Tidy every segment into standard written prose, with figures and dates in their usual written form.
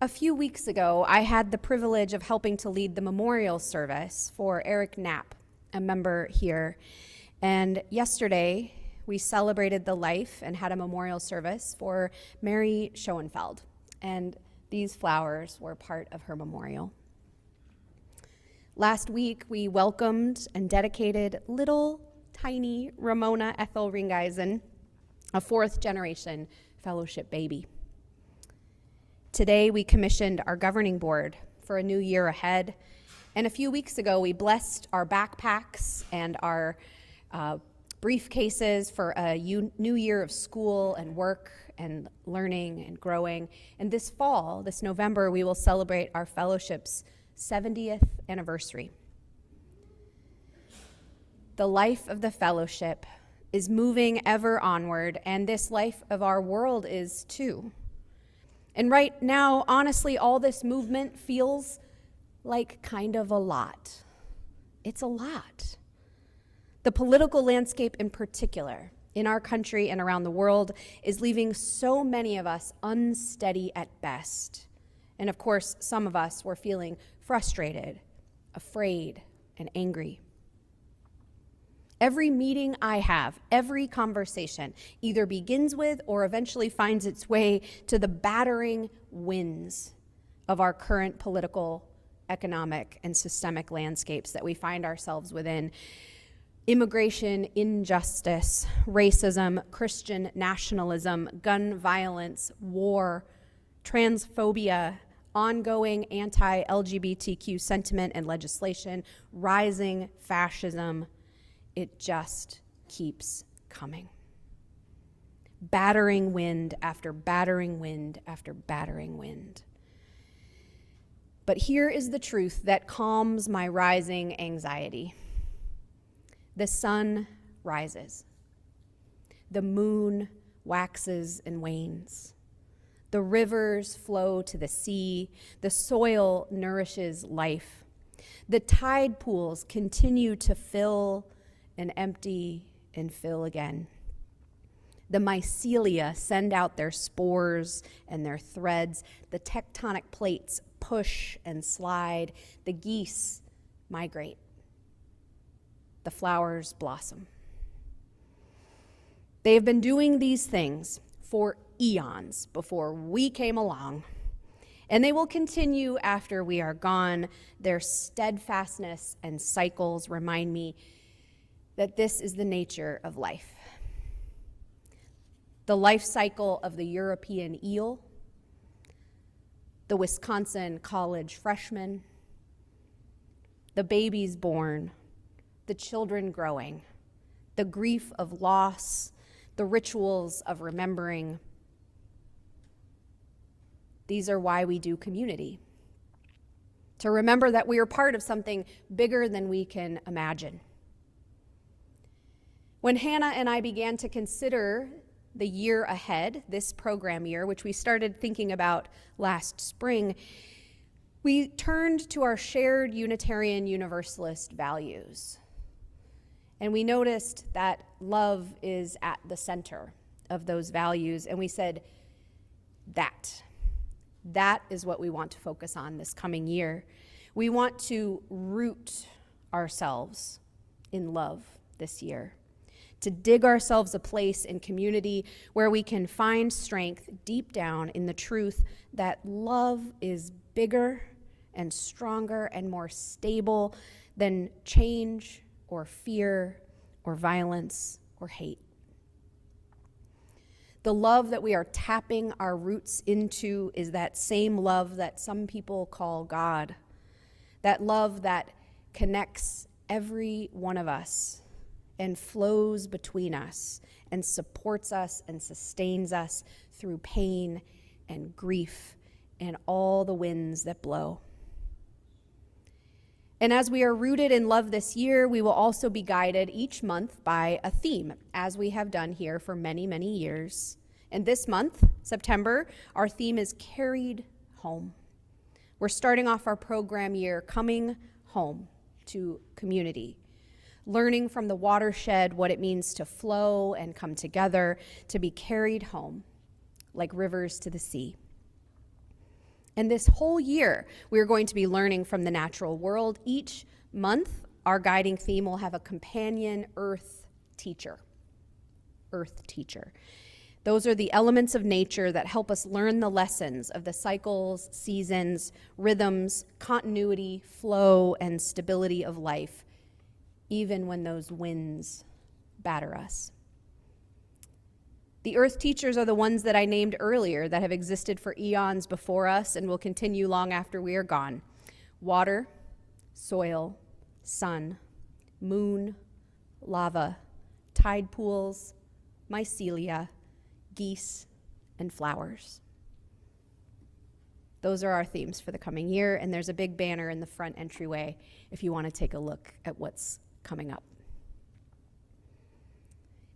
A few weeks ago, I had the privilege of helping to lead the memorial service for Eric Knapp, a member here. And yesterday, we celebrated the life and had a memorial service for Mary Schoenfeld. And these flowers were part of her memorial. Last week, we welcomed and dedicated little tiny Ramona Ethel Ringeisen, a fourth-generation fellowship baby. Today, we commissioned our governing board for a new year ahead. And a few weeks ago, we blessed our backpacks and our briefcases for a new year of school and work and learning and growing. And this fall, this November, we will celebrate our fellowship's 70th anniversary. The life of the fellowship is moving ever onward, and this life of our world is too. And right now, honestly, all this movement feels like kind of a lot. It's a lot. The political landscape in particular, in our country and around the world, is leaving so many of us unsteady at best. And of course, some of us were feeling frustrated, afraid, and angry. Every meeting I have, every conversation either begins with or eventually finds its way to the battering winds of our current political, economic, and systemic landscapes that we find ourselves within. Immigration, injustice, racism, Christian nationalism, gun violence, war, transphobia, ongoing anti-LGBTQ sentiment and legislation, rising fascism. It just keeps coming. Battering wind after battering wind after battering wind. But here is the truth that calms my rising anxiety. The sun rises. The moon waxes and wanes. The rivers flow to the sea. The soil nourishes life. The tide pools continue to fill and empty and fill again. The mycelia send out their spores and their threads. The tectonic plates push and slide. The geese migrate. The flowers blossom. They have been doing these things for eons before we came along, and they will continue after we are gone. Their steadfastness and cycles remind me that this is the nature of life. The life cycle of the European eel, the Wisconsin college freshman, the babies born, the children growing, the grief of loss, the rituals of remembering. These are why we do community. To remember that we are part of something bigger than we can imagine. When Hannah and I began to consider the year ahead, this program year, which we started thinking about last spring, we turned to our shared Unitarian Universalist values. And we noticed that love is at the center of those values. And we said, that is what we want to focus on this coming year. We want to root ourselves in love this year, to dig ourselves a place in community where we can find strength deep down in the truth that love is bigger and stronger and more stable than change or fear or violence or hate. The love that we are tapping our roots into is that same love that some people call God, that love that connects every one of us and flows between us and supports us and sustains us through pain and grief and all the winds that blow. And as we are rooted in love this year, we will also be guided each month by a theme, as we have done here for many, many years. And this month, September, our theme is Carried Home. We're starting off our program year coming home to community, learning from the watershed what it means to flow and come together, to be carried home like rivers to the sea. And this whole year, we're going to be learning from the natural world. Each month, our guiding theme will have a companion earth teacher. Earth teacher. Those are the elements of nature that help us learn the lessons of the cycles, seasons, rhythms, continuity, flow, and stability of life, even when those winds batter us. The earth teachers are the ones that I named earlier that have existed for eons before us and will continue long after we are gone. Water, soil, sun, moon, lava, tide pools, mycelia, geese, and flowers. Those are our themes for the coming year, and there's a big banner in the front entryway if you want to take a look at what's coming up.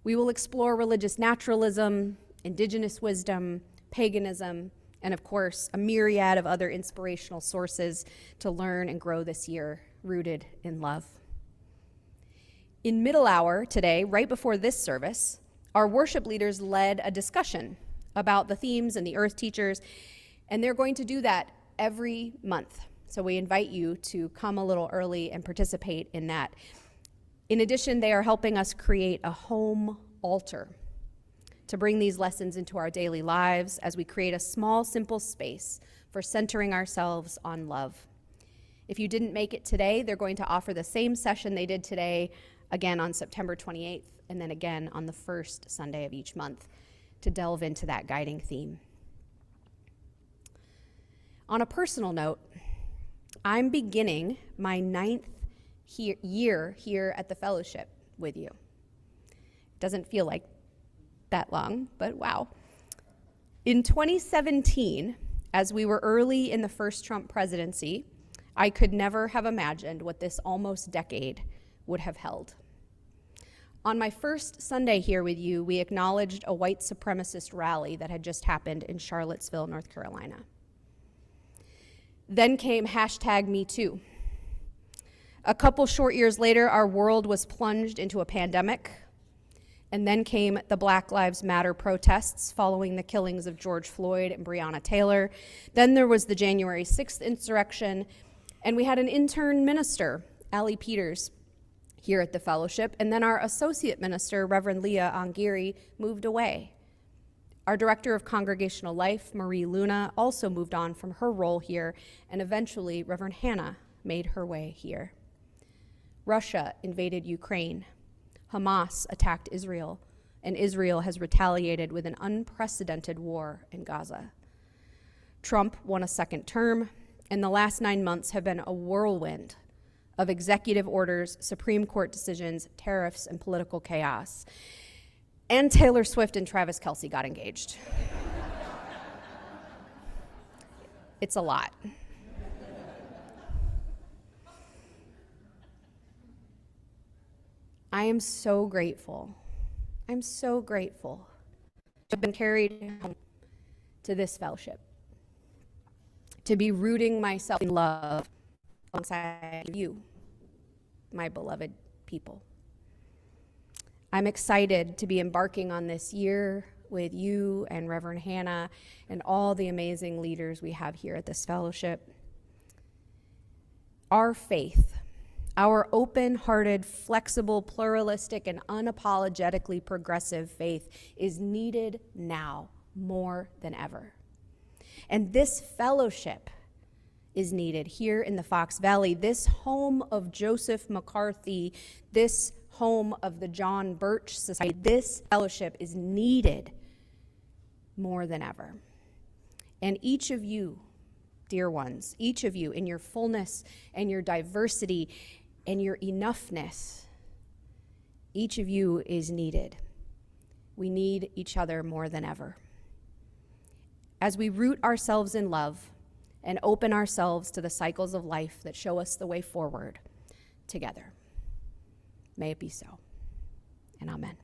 We will explore religious naturalism, indigenous wisdom, paganism, and of course, a myriad of other inspirational sources to learn and grow this year, rooted in love. In middle hour today, right before this service, our worship leaders led a discussion about the themes and the earth teachers, and they're going to do that every month. So we invite you to come a little early and participate in that. In addition, they are helping us create a home altar to bring these lessons into our daily lives as we create a small, simple space for centering ourselves on love. If you didn't make it today, they're going to offer the same session they did today, again on September 28th, and then again on the first Sunday of each month to delve into that guiding theme. On a personal note, I'm beginning my 9th year here at the fellowship with you. It doesn't feel like that long, but wow. In 2017, as we were early in the first Trump presidency, I could never have imagined what this almost decade would have held. On my first Sunday here with you, we acknowledged a white supremacist rally that had just happened in Charlottesville, North Carolina. Then came #MeToo. A couple short years later, our world was plunged into a pandemic. And then came the Black Lives Matter protests following the killings of George Floyd and Breonna Taylor. Then there was the January 6th insurrection. And we had an intern minister, Allie Peters, here at the fellowship. And then our associate minister, Reverend Leah Angiri, moved away. Our director of congregational life, Marie Luna, also moved on from her role here. And eventually, Reverend Hannah made her way here. Russia invaded Ukraine. Hamas attacked Israel, and Israel has retaliated with an unprecedented war in Gaza. Trump won a second term, and the last 9 months have been a whirlwind of executive orders, Supreme Court decisions, tariffs, and political chaos. And Taylor Swift and Travis Kelce got engaged. It's a lot. I am so grateful. I'm so grateful to have been carried home to this fellowship, to be rooting myself in love alongside you, my beloved people. I'm excited to be embarking on this year with you and Reverend Hannah and all the amazing leaders we have here at this fellowship. Our faith, our open-hearted, flexible, pluralistic, and unapologetically progressive faith is needed now more than ever. And this fellowship is needed here in the Fox Valley, this home of Joseph McCarthy, this home of the John Birch Society. This fellowship is needed more than ever. And each of you, dear ones, each of you in your fullness and your diversity and your enoughness, each of you is needed. We need each other more than ever. As we root ourselves in love and open ourselves to the cycles of life that show us the way forward together, may it be so, and amen.